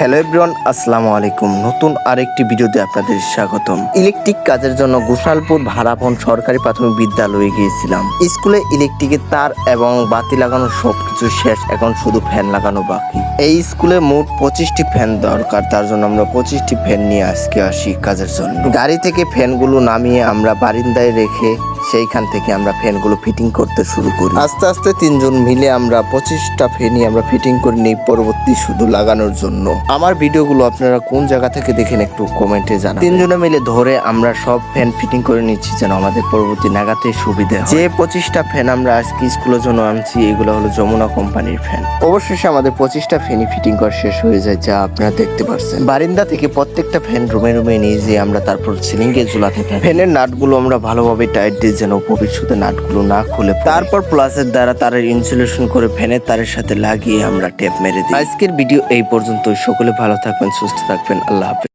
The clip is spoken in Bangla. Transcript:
হ্যালো এভরিওয়ান, আসসালামু আলাইকুম। নতুন আরেকটি ভিডিওতে আপনাদের স্বাগতম। ইলেকট্রিক কাজের জন্য গোসালপুর ভাড়াপন সরকারি প্রাথমিক বিদ্যালয়ে গিয়েছিলাম। স্কুলে ইলেকট্রিকের তার এবং বাতি লাগানো সবকিছু শেষ, এখন শুধু ফ্যান লাগানো বাকি। এই স্কুলে মোট 25টি ফ্যান দরকার, তার জন্য আমরা 25টি ফ্যান নিয়ে আজকে আসি কাজের জন্য। গাড়ি থেকে ফ্যানগুলো নামিয়ে আমরা বারিন্দায় রেখে সেইখান থেকে আমরা ফ্যানগুলো ফিটিং করতে শুরু করি। আস্তে আস্তে 3জন মিলে আমরা 25টা ফ্যানই আমরা ফিটিং করে নিই, পরবর্তী শুধু লাগানোর জন্য। আমার ভিডিওগুলো আপনারা কোন জায়গা থেকে দেখেন একটু কমেন্টে জানান। 3জনে মিলে ধরে আমরা সব ফ্যান ফিটিং করে নিচ্ছি যেন আমাদের পরবর্তী নাগাতে সুবিধা হয়। যে 25টা ফ্যান আমরা আজকে স্কুলের জন্য আনছি, এগুলো হলো যমুনা কোম্পানির ফ্যান। অবশেষে আমাদের 25টা ফ্যানই ফিটিং করা শেষ হয়ে যায়, যা আপনারা দেখতে পাচ্ছেন। বারিন্দা থেকে প্রত্যেকটা ফ্যান রুমে রুমে নিয়ে যেয়ে আমরা তারপর সিলিংয়ে ঝুলাতে থাকি। ফ্যানের নাটগুলো আমরা ভালোভাবে টাইট দিয়ে যেন ভবিষ্যতে নাটগুলো না খুলে, তারপর প্লাসের দ্বারা তারের ইনসুলেশন করে ফ্যানের তারের সাথে লাগিয়ে আমরা টেপ মেরে দিই। আজকের ভিডিও এই পর্যন্ত। সকলে ভালো থাকবেন, সুস্থ থাকবেন। আল্লাহ হাফেজ।